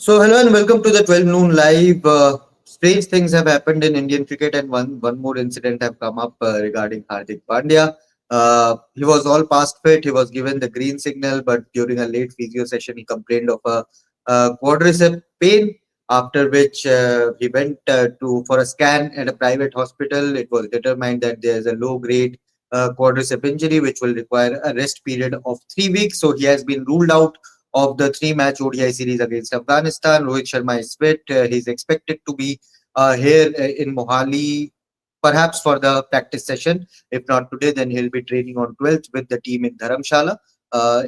So, hello and welcome to the 12 noon live. Strange things have happened in Indian cricket, and one more incident have come up regarding Hardik Pandya. He was all past fit. He was given the green signal, but during a late physio session, he complained of a quadricep pain. After which he went to for a scan at a private hospital. It was determined that there is a low grade quadricep injury, which will require a rest period of 3 weeks. So he has been ruled out of the three-match ODI series against Afghanistan. Rohit Sharma is fit. He's expected to be here in Mohali, perhaps for the practice session. If not today, then he'll be training on 12th with the team in Dharamshala.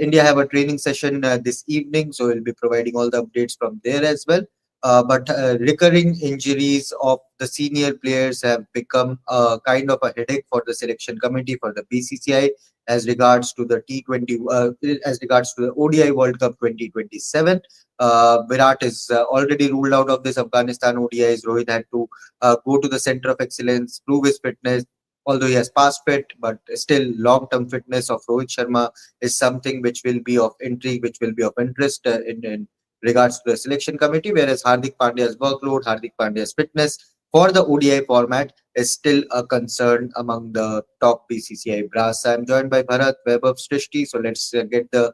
India have a training session this evening, so we'll be providing all the updates from there as well. But recurring injuries of the senior players have become a kind of a headache for the selection committee for the BCCI as regards to the T20, as regards to the ODI World Cup 2027. Virat is already ruled out of this Afghanistan ODIs. Rohit had to go to the center of excellence, prove his fitness. Although he has passed fit, but still long-term fitness of Rohit Sharma is something which will be of intrigue, which will be of interest in regards to the selection committee. Whereas Hardik Pandya's workload, Hardik Pandya's fitness for the ODI format is still a concern among the top BCCI brass. I'm joined by Bharat, Vaibhav, Srishti. So let's get the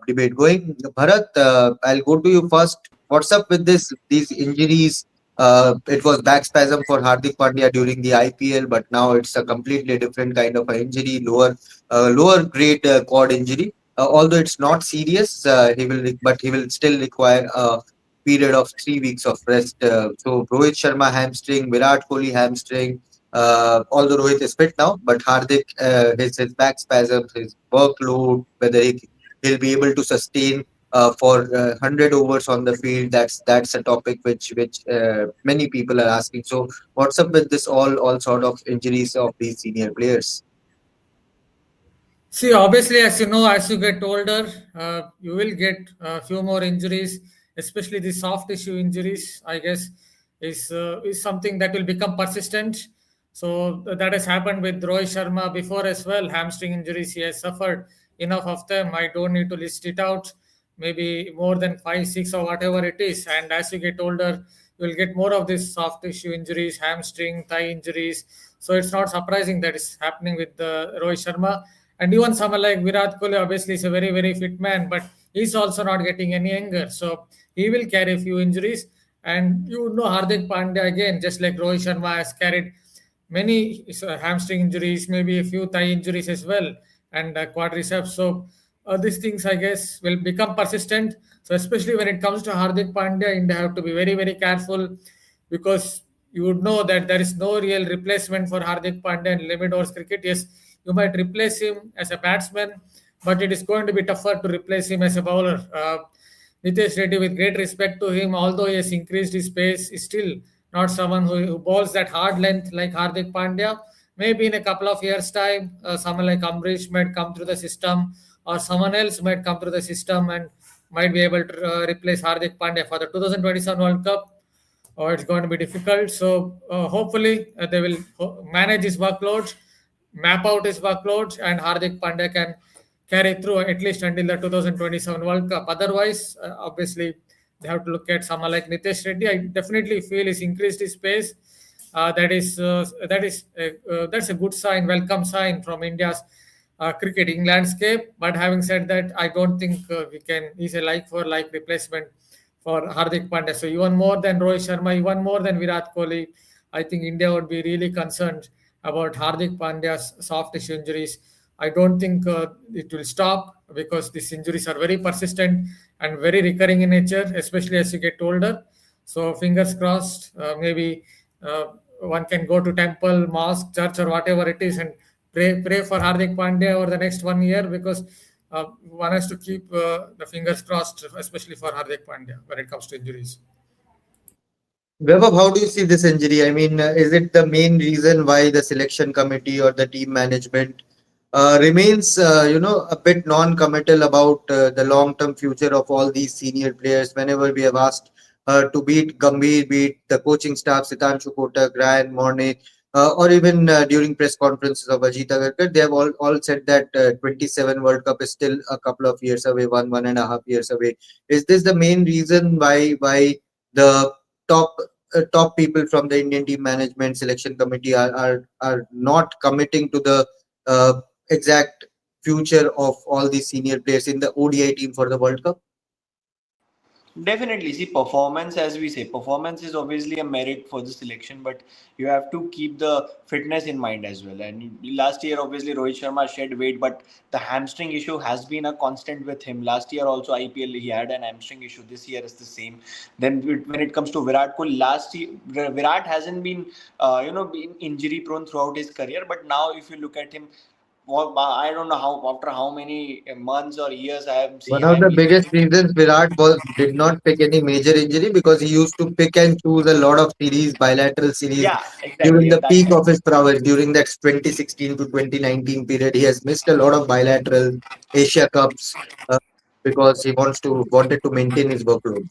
debate going. Bharat, I'll go to you first. What's up with these injuries? It was back spasm for Hardik Pandya during the IPL, but now it's a completely different kind of an injury, lower grade quad injury. Although it's not serious, but he will still require a period of 3 weeks of rest. So Rohit Sharma hamstring, Virat Kohli hamstring. Although Rohit is fit now, but Hardik, his back spasms, his workload, whether he'll be able to sustain for 100 overs on the field. That's a topic which many people are asking. So what's up with this all sort of injuries of these senior players? See, obviously, as you know, as you get older, you will get a few more injuries, especially the soft tissue injuries. I guess is something that will become persistent. So that has happened with Rohit Sharma before as well. Hamstring injuries, he has suffered enough of them. I don't need to list it out. Maybe more than five, six, or whatever it is. And as you get older, you will get more of these soft tissue injuries, hamstring, thigh injuries. So it's not surprising that it's happening with Rohit Sharma. And even someone like Virat Kohli, obviously, is a very, very fit man, but he's also not getting any younger. So he will carry a few injuries. And you know, Hardik Pandya, again, just like Rohit Sharma, has carried many hamstring injuries, maybe a few thigh injuries as well, and quadriceps. So these things, I guess, will become persistent. So especially when it comes to Hardik Pandya, India have to be very, very careful because you would know that there is no real replacement for Hardik Pandya in limit overs cricket. Yes, you might replace him as a batsman, but it is going to be tougher to replace him as a bowler. Nitish Reddy, with great respect to him, although he has increased his pace, is still not someone who bowls that hard length like Hardik Pandya. Maybe in a couple of years' time, someone like Ambrish might come through the system, or someone else might come through the system and might be able to replace Hardik Pandya for the 2027 World Cup. Or it's going to be difficult. So hopefully they will manage his workloads, map out his workloads, and Hardik Pandya can carry through at least until the 2027 World Cup. Otherwise, obviously, they have to look at someone like Nitish Reddy. I definitely feel he's increased his pace. That's a good sign, welcome sign from India's cricketing landscape. But having said that, I don't think we can. He's a like for like replacement for Hardik Pandya. So even more than Rohit Sharma, even more than Virat Kohli, I think India would be really concerned about Hardik Pandya's soft tissue injuries. I don't think it will stop because these injuries are very persistent and very recurring in nature, especially as you get older. So fingers crossed, maybe one can go to temple, mosque, church, or whatever it is, and pray for Hardik Pandya over the next 1 year because one has to keep the fingers crossed, especially for Hardik Pandya when it comes to injuries. Vaibhav, how do you see this injury? I mean, is it the main reason why the selection committee or the team management remains, a bit non-committal about the long-term future of all these senior players? Whenever we have asked to beat Gambhir, beat the coaching staff, Sitanshu Kotak, Ryan Morney, or even during press conferences of Ajit Agarkar, they have all said that 27 World Cup is still a couple of years away, one and a half years away. Is this the main reason why the top top people from the Indian team management selection committee are not committing to the exact future of all these senior players in the ODI team for the World Cup? Definitely. See, performance, as we say, performance is obviously a merit for the selection, but you have to keep the fitness in mind as well. And last year, obviously, Rohit Sharma shed weight, but the hamstring issue has been a constant with him. Last year, also, IPL, he had an hamstring issue. This year is the same. Then, when it comes to Virat Kohli, last year, Virat hasn't been, been injury prone throughout his career, but now, if you look at him, well, I don't know how after how many months or years One I of am the believing. biggest reasons Virat did not pick any major injury because he used to pick and choose a lot of series, bilateral series Yeah, during exactly. the At that peak time. of his prowess. During that 2016 to 2019 period, he has missed a lot of bilateral Asia Cups uh, because he wanted to maintain his workload.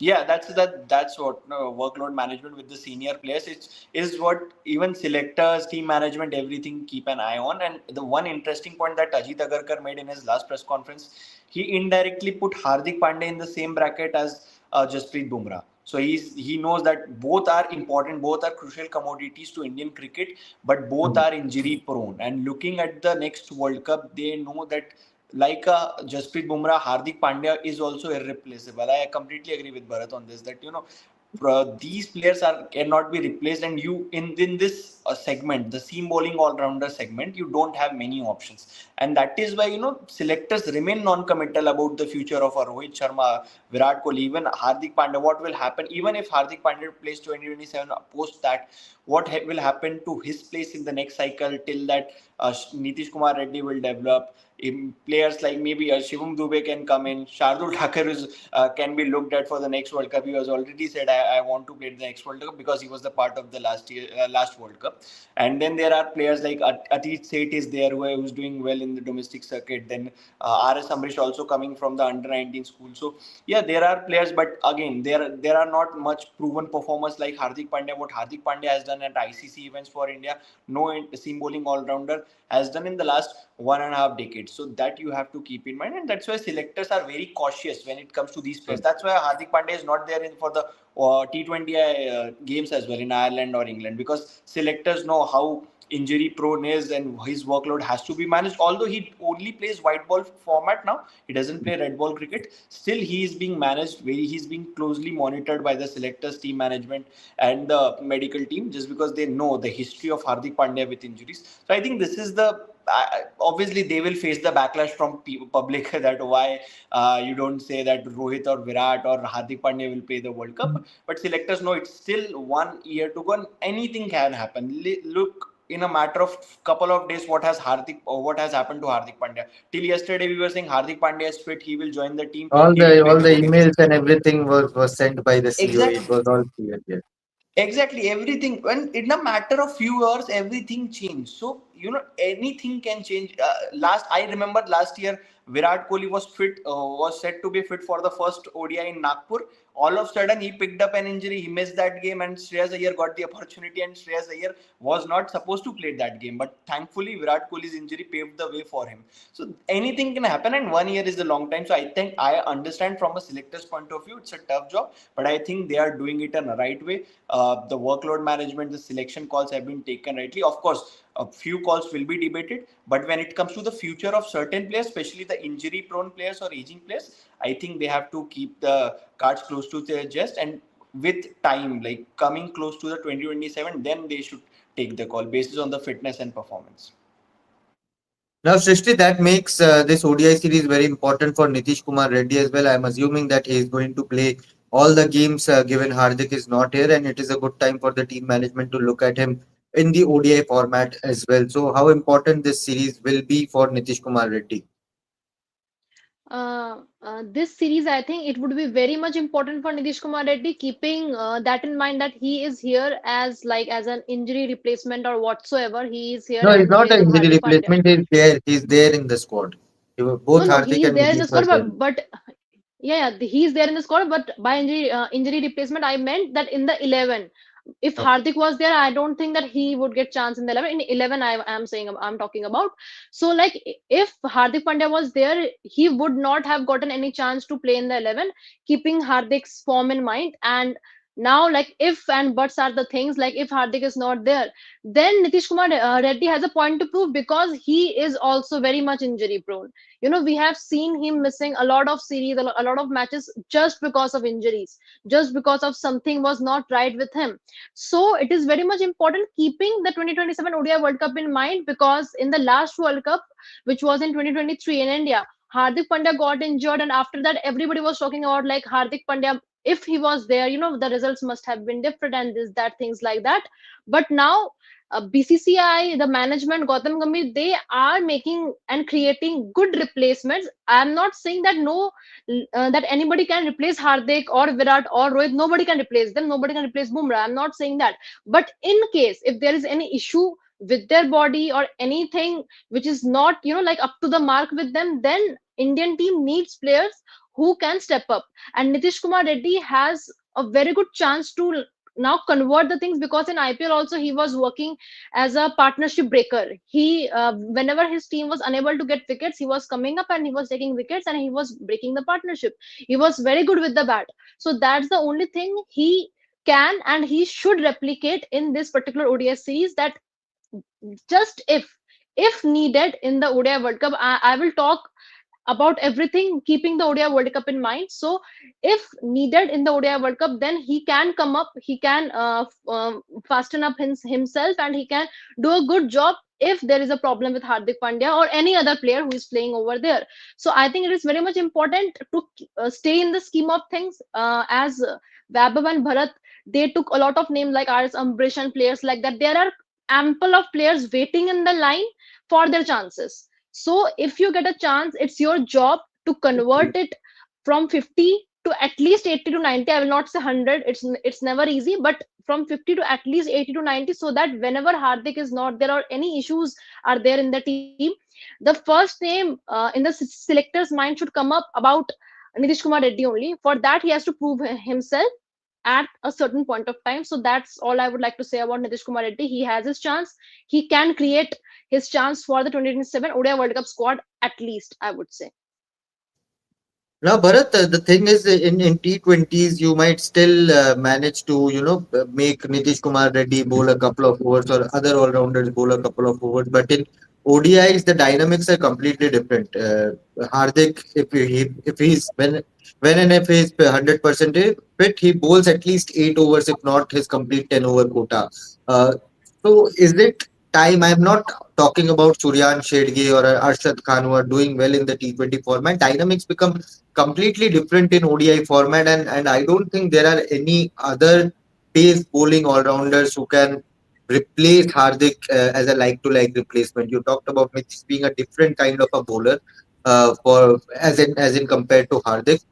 Yeah, that's what workload management with the senior players is what even selectors, team management, everything keep an eye on. And the one interesting point that Ajit Agarkar made in his last press conference, he indirectly put Hardik Pandya in the same bracket as Jasprit Bumrah. So he knows that both are important, both are crucial commodities to Indian cricket, but both Mhm. are injury prone. And looking at the next World Cup, they know that like Jasprit Bumrah, Hardik Pandya is also irreplaceable. I completely agree with Bharat on this. That these players are cannot be replaced, and you in this segment, the seam bowling all rounder segment, you don't have many options, and that is why selectors remain non-committal about the future of a Rohit Sharma, Virat Kohli, even Hardik Pandya. What will happen even if Hardik Pandya plays 2027 post that? What will happen to his place in the next cycle till that Nitish Kumar Reddy will develop? Players like maybe Shivam Dube can come in. Shardul Thakur can be looked at for the next World Cup. He has already said, I want to play the next World Cup because he was the part of the last World Cup. And then there are players like Atit Seth is there who's doing well in the domestic circuit. Then RS Amrish also coming from the under 19 school. So yeah, there are players, but again, there are not much proven performers like Hardik Pandya. What Hardik Pandya has done at ICC events for India, no seam bowling all rounder has done in the last 1.5 decades. So that you have to keep in mind, and that's why selectors are very cautious when it comes to these players. That's why Hardik Pandya is not there in for the T20 games as well in Ireland or England, because selectors know how injury prone is and his workload has to be managed. Although he only plays white ball format now, he doesn't play red ball cricket. Still, he is being managed very. He's being closely monitored by the selectors, team management, and the medical team, just because they know the history of Hardik Pandya with injuries. So I think this is the obviously they will face the backlash from public that why you don't say that Rohit or Virat or Hardik Pandya will play the World Cup. But selectors know it's still 1 year to go and anything can happen. Look, in a matter of couple of days, what has happened to Hardik Pandya. Till yesterday, we were saying Hardik Pandya is fit. He will join the team. He will play All the the ODI. emails and everything was sent by the CEO. It Exactly. was all clear. Yes. Exactly, everything. When in a matter of few hours, everything changed. So anything can change. I remember last year, Virat Kohli was said to be fit for the first ODI in Nagpur. All of a sudden, he picked up an injury. He missed that game, and Shreyas Iyer got the opportunity. And Shreyas Iyer was not supposed to play that game, but thankfully, Virat Kohli's injury paved the way for him. So anything can happen, and 1 year is a long time. So I think I understand from a selector's point of view, it's a tough job, but I think they are doing it in the right way. The workload management, the selection calls have been taken rightly. Of course, a few calls will be debated, but when it comes to the future of certain players, especially the injury prone players or aging players, I think they have to keep the cards close to their chest, and with time, like coming close to the 2027, then they should take the call based on the fitness and performance. Now, Srishti, that makes this ODI series very important for Nitish Kumar Reddy as well. I'm assuming that he is going to play all the games given Hardik is not here, and it is a good time for the team management to look at him in the ODI format as well. So, how important this series will be for Nitish Kumar Reddy? This series, I think it would be very much important for Nitish Kumar Reddy, keeping that in mind that he is here as as an injury replacement or whatsoever. He is here No, in he's the not place an of injury Hardik Pandya. replacement. He's there. He's there in the squad. No, Both no, Hardik he is and there in the Nitish were squad, there. but yeah, he is there in the squad. But by injury replacement, I meant that in the 11. if Hardik was there, I don't think that he would get chance in the 11. In 11, I am saying, I'm talking about. So like if Hardik Pandya was there, he would not have gotten any chance to play in the 11, keeping Hardik's form in mind. And now, like if and buts are the things, like if Hardik is not there, then Nitish Kumar Reddy has a point to prove, because he is also very much injury prone. We have seen him missing a lot of series, a lot of matches, just because of injuries, just because of something was not right with him. So it is very much important keeping the 2027 ODI World Cup in mind, because in the last World Cup, which was in 2023 in India, Hardik Pandya got injured, and after that, everybody was talking about like Hardik Pandya. If he was there, the results must have been different, and this, that, things like that. But now, BCCI, the management, Gautam Gambhir, they are making and creating good replacements. I am not saying that that anybody can replace Hardik or Virat or Rohit. Nobody can replace them. Nobody can replace Bumrah. I'm not saying that. But in case if there is any issue with their body or anything which is not, like up to the mark with them, then Indian team needs players who can step up. And Nitish Kumar Reddy has a very good chance to now convert the things, because in IPL also he was working as a partnership breaker. He whenever his team was unable to get wickets, he was coming up and he was taking wickets and he was breaking the partnership. He was very good with the bat. So that's the only thing he can and he should replicate in this particular ODS series, that just if needed in the ODI World Cup, I will talk about everything keeping the ODI World Cup in mind. So if needed in the ODI World Cup, then he can come up, he can fasten up himself, and he can do a good job if there is a problem with Hardik Pandya or any other player who is playing over there. So I think it is very much important to stay in the scheme of things, as Vaibhav and Bharat, they took a lot of names like RS Ambrish and players like that. There are ample of players waiting in the line for their chances. So if you get a chance, it's your job to convert it from 50 to at least 80 to 90. I will not say 100. It's never easy, but from 50 to at least 80 to 90, so that whenever Hardik is not there or any issues are there in the team, the first name in the selector's mind should come up about Nitish Kumar Reddy only. For that, he has to prove himself at a certain point of time. So that's all I would like to say about Nitish Kumar Reddy. He has his chance. He can create his chance for the 2027 ODI World Cup squad, at least, I would say. Now, Bharat, the thing is, in T20s, you might still manage to, make Nitish Kumar Reddy bowl a couple of overs or other all-rounders bowl a couple of overs. But in ODIs, the dynamics are completely different. Hardik, if he's when and if he's 100% fit, he bowls at least 8 overs, if not his complete 10-over quota. Uh, so, is it time? I'm not talking about Suryan Shedge or Arshad Khan who are doing well in the T20 format. Dynamics become completely different in ODI format, and I don't think there are any other pace bowling all rounders who can replace Hardik as a like to like replacement. You talked about Mitch being a different kind of a bowler for as in compared to Hardik.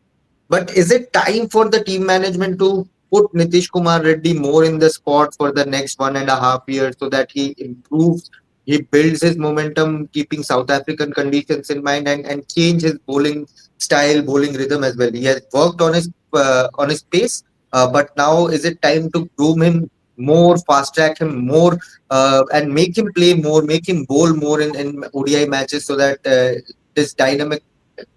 But is it time for the team management to put Nitish Kumar Reddy more in the spot for the next 1.5 years so that he improves, he builds his momentum, keeping South African conditions in mind, and change his bowling style, bowling rhythm as well. He has worked on his pace, but now is it time to groom him more, fast track him more, and make him play more, make him bowl more in ODI matches so that this dynamic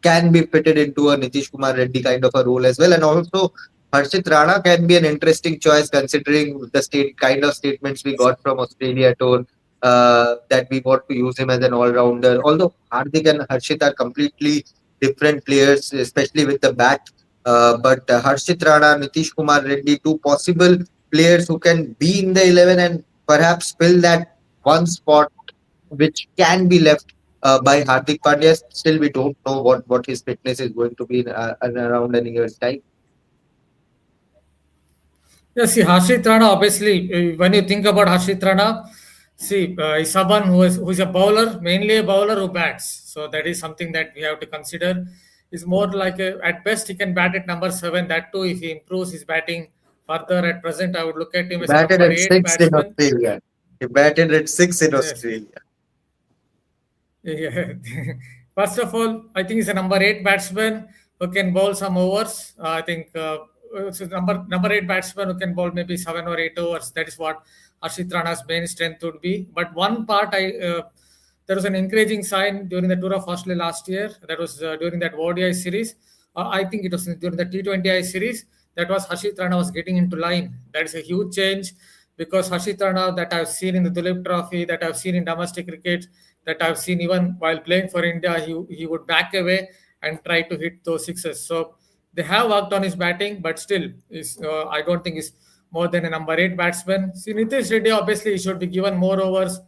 can be fitted into a Nitish Kumar Reddy kind of a role as well. And also, Harshit Rana can be an interesting choice considering the kind of statements we got from Australia tour, that we want to use him as an all-rounder. Although Hardik and Harshit are completely different players, especially with the bat. But Harshit Rana, Nitish Kumar Reddy, two possible players who can be in the 11 and perhaps fill that one spot which can be left by Hardik Pandya. Still, we don't know what his fitness is going to be in around a year's time. Yeah, see, Harshit Rana, obviously, when you think about Harshit Rana, see, is someone who is a bowler, mainly a bowler who bats. So that is something that we have to consider. Is more like at best he can bat at number 7. That too, if he improves his batting further. At present, I would look at him He as a batted number at 8 six in batsman. Australia. He batted at 6 in Yes. Australia. Yeah. First of all, I think he's a number 8 batsman who can bowl some overs. I think so number 8 batsman who can bowl maybe 7 or 8 overs. That is what Harshit Rana's main strength would be. But one part there was an encouraging sign during the tour of Australia last year. That was during that ODI series. I think it was during the T20I series. That was Harshit Rana was getting into line. That is a huge change because Harshit Rana that I've seen in the Dulip Trophy, that I've seen in domestic cricket, that I've seen even while playing for India, he would back away and try to hit those sixes. So they have worked on his batting, but still, I don't think he's more than a number 8 batsman. See, Nitish Reddy obviously he should be given more overs,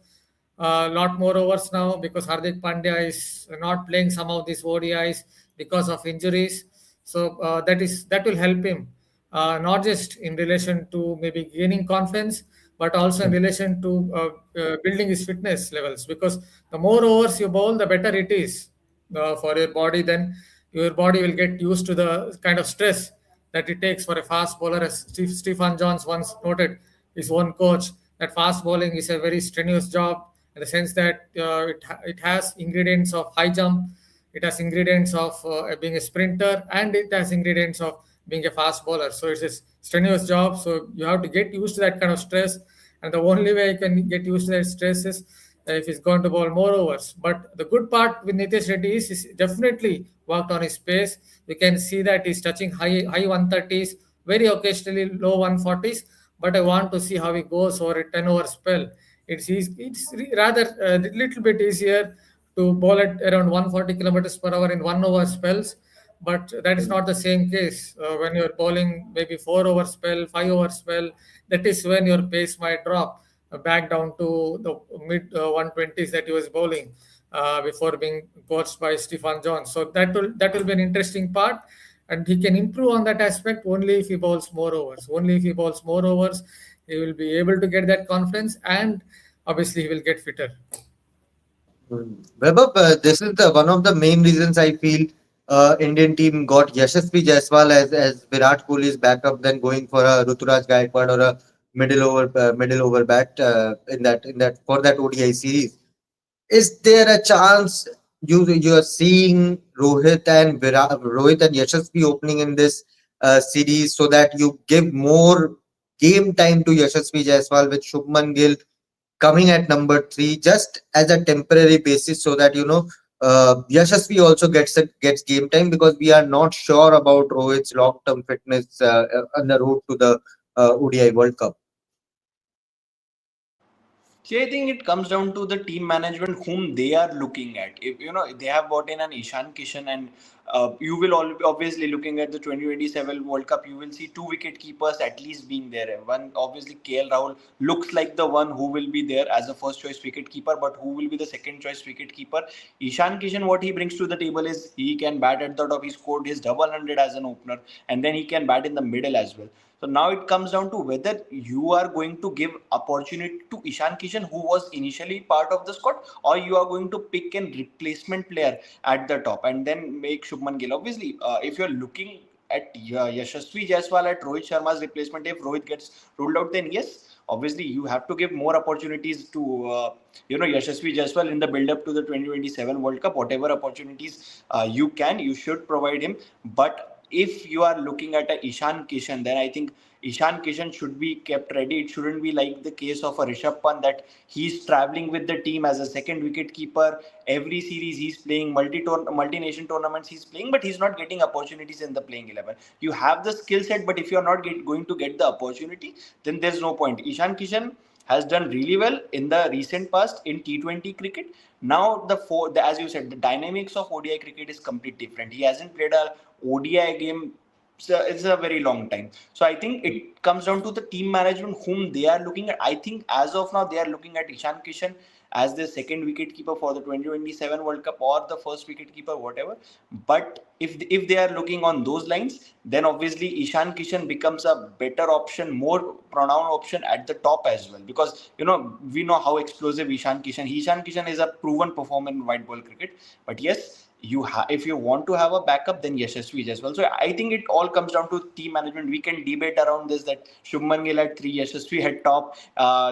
a lot more overs now because Hardik Pandya is not playing some of these ODIs because of injuries. So that will help him not just in relation to maybe gaining confidence, but also in relation to building his fitness levels. Because the more overs you bowl, the better it is for your body. Then your body will get used to the kind of stress that it takes for a fast bowler, as Stephen Jones once noted, his own coach, that fast bowling is a very strenuous job in the sense that it has ingredients of high jump, it has ingredients of being a sprinter, and it has ingredients of being a fast bowler. So it's a strenuous job. So you have to get used to that kind of stress. And the only way you can get used to that stress is if he's going to bowl more overs. But the good part with Nitish Reddy is he's definitely worked on his pace. We can see that he's touching high 130s, very occasionally low 140s. But I want to see how he goes over a 10-over spell. It's rather a little bit easier to bowl at around 140 kilometers per hour in 1 over spells, but that is not the same case when you're bowling maybe 4 over spell, 5 over spell. That is when your pace might drop back down to the mid 120s that he was bowling before being coached by Stephen Jones. So that will be an interesting part, and he can improve on that aspect only if he bowls more overs. Only if he bowls more overs, he will be able to get that confidence, and obviously he will get fitter. Vaibhav, this is one of the main reasons I feel Indian team got Yashasvi Jaiswal as Virat Kohli's backup than going for a Ruturaj Gaikwad or a middle over bat in that for that ODI series. Is there a chance you are seeing Rohit and Yashasvi opening in this series so that you give more game time to Yashasvi Jaiswal with Shubman Gill coming at number 3 just as a temporary basis so that Yashasvi also gets game time because we are not sure about Rohit's long term fitness on the road to the ODI World Cup. See, I think it comes down to the team management whom they are looking at. If they have brought in an Ishan Kishan, and you will obviously looking at the 2027 World Cup, you will see 2 wicket keepers at least being there. One obviously KL Rahul looks like the one who will be there as a first choice wicket keeper, but who will be the second choice wicket keeper? Ishan Kishan, what he brings to the table is he can bat at the top. He scored his double hundred as an opener, and then he can bat in the middle as well. So now it comes down to whether you are going to give opportunity to Ishan Kishan, who was initially part of the squad, or you are going to pick a replacement player at the top and then make Shubman Gill. Obviously, if you're looking at Yashasvi Jaiswal at Rohit Sharma's replacement, if Rohit gets ruled out, then yes, obviously you have to give more opportunities to Yashasvi Jaiswal in the build-up to the 2027 World Cup. Whatever opportunities you should provide him. But if you are looking at a Ishan Kishan, then I think Ishan Kishan should be kept ready. It shouldn't be like the case of a Rishabh Pant that he's traveling with the team as a second wicket keeper. Every series he's playing, multi-nation tournaments he's playing, but he's not getting opportunities in the playing 11. You have the skill set, but if you're not going to get the opportunity, then there's no point. Ishan Kishan has done really well in the recent past in T20 cricket. Now, as you said, the dynamics of ODI cricket is completely different. He hasn't played a ODI game. It's a very long time. So I think it comes down to the team management whom they are looking at. I think as of now, they are looking at Ishan Kishan as the second wicket keeper for the 2027 World Cup or the first wicket keeper, whatever. But if they are looking on those lines, then obviously Ishan Kishan becomes a better option, more pronounced option at the top as well. Because we know how explosive Ishan Kishan is a proven performer in white ball cricket. But yes, if you want to have a backup, then Yashasvi as well. So I think it all comes down to team management. We can debate around this, that Shubman Gill at 3, Yashasvi at top,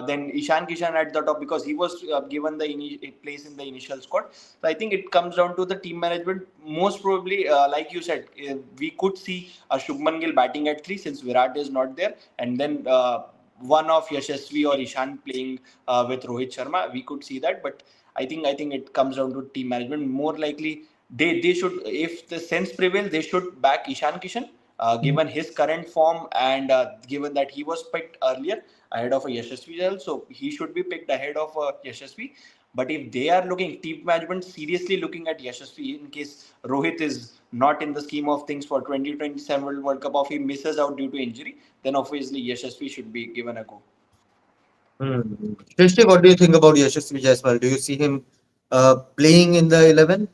then Ishan Kishan at the top, because he was given the place in the initial squad. So I think it comes down to the team management. Most probably, like you said, we could see a Shubman Gill batting at 3 since Virat is not there, and then one of Yashasvi or Ishan playing with Rohit Sharma. We could see that, but I think it comes down to team management. More likely, they should, if the sense prevails, they should back Ishan Kishan, given his current form, and given that he was picked earlier ahead of a Yashasvi, so he should be picked ahead of Yashasvi. But if they are looking, team management seriously looking at Yashasvi in case Rohit is not in the scheme of things for 2027 World Cup, or if he misses out due to injury, then obviously Yashasvi should be given a go. Shrishti, what do you think about Yashasvi Jaiswal? Do you see him playing in the 11?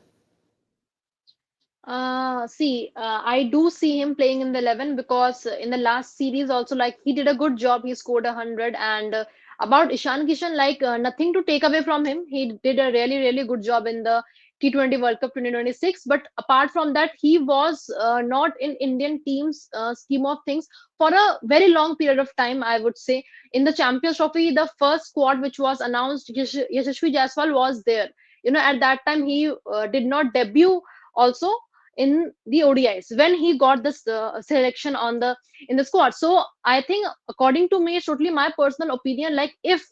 I do see him playing in the 11 because in the last series also, like, he did a good job. He scored 100, and about Ishan Kishan, like, nothing to take away from him. He did a really, really good job in the T20 World Cup 2026. But apart from that, he was not in Indian team's scheme of things for a very long period of time, I would say. In the Champions Trophy, the first squad which was announced, Yashasvi Jaiswal was there. At that time, he did not debut also in the ODIs when he got this selection in the squad. So I think, according to me, it's totally my personal opinion. Like if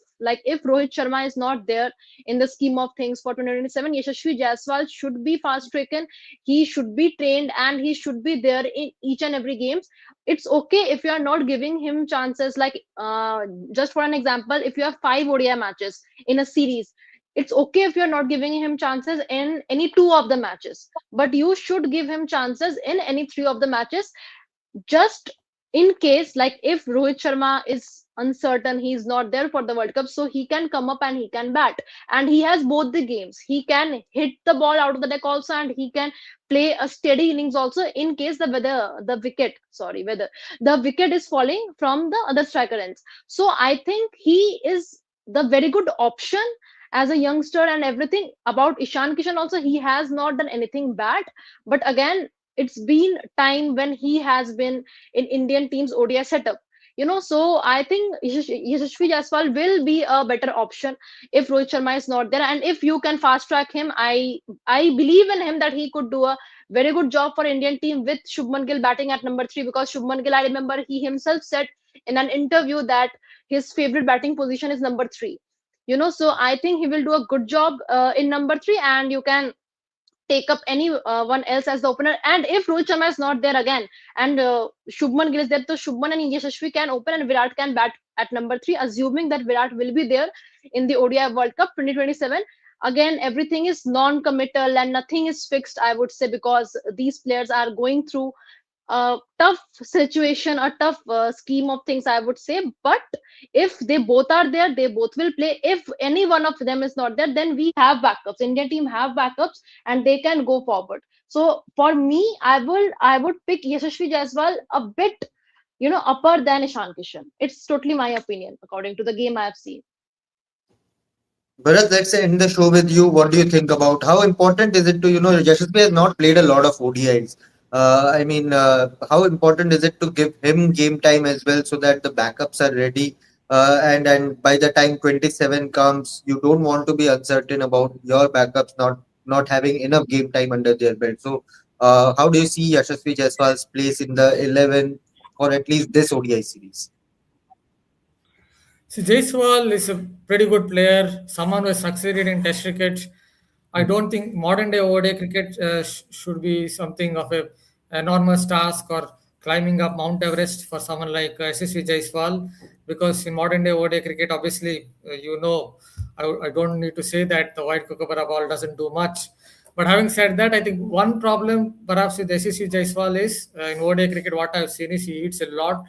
Rohit Sharma is not there in the scheme of things for 2027, Yashasvi Jaiswal should be fast taken. He should be trained and he should be there in each and every games. It's okay if you are not giving him chances. Like, just for an example, if you have 5 ODI matches in a series, it's okay if you're not giving him chances in any 2 of the matches, but you should give him chances in any 3 of the matches, just in case, like, if Rohit Sharma is uncertain, he's not there for the World Cup, so he can come up and he can bat. And he has both the games. He can hit the ball out of the deck also, and he can play a steady innings also in case the wicket is falling from the other striker ends. So I think he is the very good option as a youngster. And everything about Ishan Kishan also, he has not done anything bad, but again, it's been time when he has been in Indian team's ODI setup. So I think Yashasvi Jaiswal will be a better option if Rohit Sharma is not there. And if you can fast track him, I believe in him that he could do a very good job for Indian team with Shubman Gill batting at number 3, because Shubman Gill, I remember he himself said in an interview that his favorite batting position is number 3. So I think he will do a good job in number 3, and you can take up any one else as the opener. And if Rohit Sharma is not there again, and Shubman Gill is there, so Shubman and Yashasvi can open and Virat can bat at number 3, assuming that Virat will be there in the ODI World Cup 2027. Again, everything is non-committal and nothing is fixed, I would say, because these players are going through a tough situation, a tough scheme of things, I would say. But if they both are there, they both will play. If any one of them is not there, then we have backups. Indian team have backups, and they can go forward. So for me, I would pick Yashasvi Jaiswal a bit, upper than Ishan Kishan. It's totally my opinion according to the game I have seen. Bharat, let's end the show with you. What do you think about how important is it to, Yashasvi has not played a lot of ODIs. How important is it to give him game time as well so that the backups are ready? And by the time 27 comes, you don't want to be uncertain about your backups not having enough game time under their belt. So, how do you see Yashasvi Jaiswal's place in the 11 or at least this ODI series? See, Jaiswal is a pretty good player, someone who has succeeded in Test cricket. I don't think modern day ODI cricket should be something of a enormous task or climbing up Mount Everest for someone like SSV Jaiswal, because in modern day ODI cricket, obviously, I don't need to say that the white kookaburra ball doesn't do much. But having said that, I think one problem perhaps with SSV Jaiswal is in ODI cricket, what I've seen is he eats a lot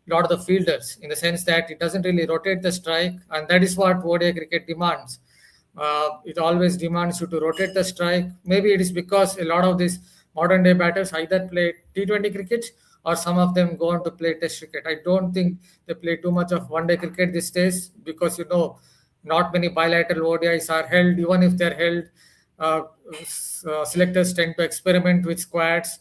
of the fielders, in the sense that it doesn't really rotate the strike, and that is what ODI cricket demands. It always demands you to rotate the strike. Maybe it is because a lot of these modern day batters either play T20 cricket or some of them go on to play Test cricket. I don't think they play too much of one day cricket these days, because not many bilateral ODIs are held. Even if they're held, selectors tend to experiment with squads,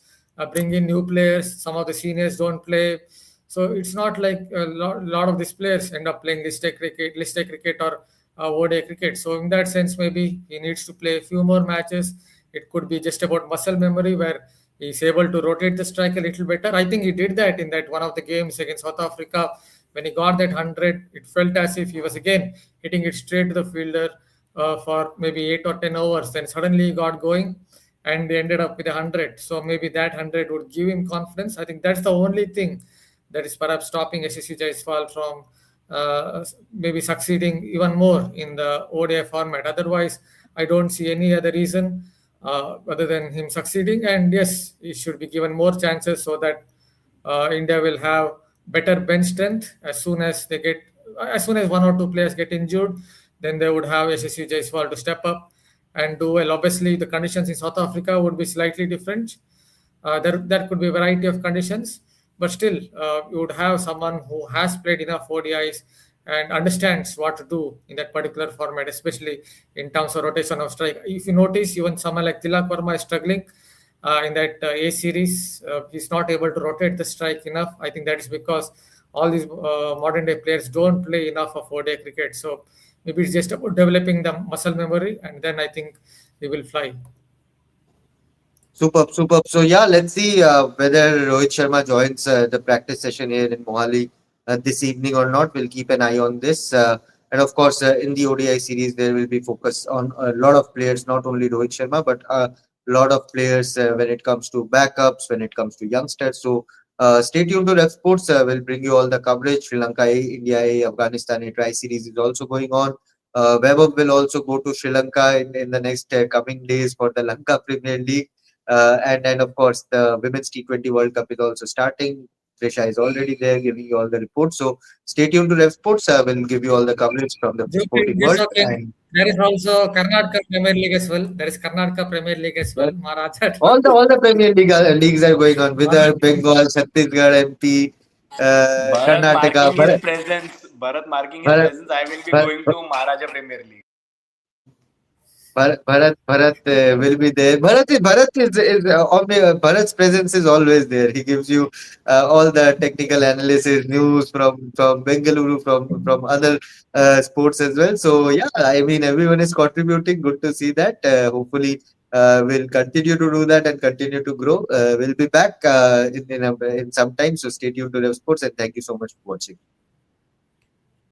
bring in new players. Some of the seniors don't play, so it's not like lot of these players end up playing list A cricket or ODI cricket. So in that sense, maybe he needs to play a few more matches. It could be just about muscle memory where he's able to rotate the strike a little better. I think he did that in that one of the games against South Africa. When he got that 100, it felt as if he was again hitting it straight to the fielder for maybe 8 or 10 overs. Then suddenly he got going and they ended up with 100. So maybe that 100 would give him confidence. I think that's the only thing that is perhaps stopping SSC Jaiswal from maybe succeeding even more in the ODI format. Otherwise, I don't see any other reason other than him succeeding. And yes, he should be given more chances so that India will have better bench strength as soon as one or two players get injured, then they would have SSC Jaiswal to step up and do well. Obviously, the conditions in South Africa would be slightly different. There could be a variety of conditions, but still, you would have someone who has played enough ODIs and understands what to do in that particular format, especially in terms of rotation of strike. If you notice, even someone like Tilak Verma is struggling in that A series. He's not able to rotate the strike enough. I think that is because all these modern day players don't play enough of ODI cricket. So maybe it's just about developing the muscle memory, and then I think he will fly. Superb, superb. So yeah, let's see whether Rohit Sharma joins the practice session here in Mohali this evening or not. We'll keep an eye on this. And of course, in the ODI series, there will be focus on a lot of players, not only Rohit Sharma, but a lot of players when it comes to backups, when it comes to youngsters. So stay tuned to Ref Sports. We'll bring you all the coverage. Sri Lanka A, India A, Afghanistan A tri series is also going on. Vaibhav will also go to Sri Lanka in the next coming days for the Lanka Premier League. And then, of course, the Women's T20 World Cup is also starting. Trisha is already there giving you all the reports. So stay tuned to Rev Sports. We'll give you all the coverage from the sporting Just world. okay. And There is also Karnataka Premier League as well. There is Karnataka Premier League as well. Maharaja. all the Premier League leagues are going on. Vidarbha, Bengal, Chhattisgarh, MP, Bharat Karnataka. marking his presence. Bharat marking his Bharat, presence. I will be Bharat, going to Maharaja Premier League. Bharat will be there. Bharat's presence is always there. He gives you all the technical analysis, news from Bengaluru, from other sports as well. So yeah, I mean everyone is contributing. Good to see that. Hopefully, we'll continue to do that and continue to grow. We'll be back in some time. So stay tuned to Rev Sports and thank you so much for watching.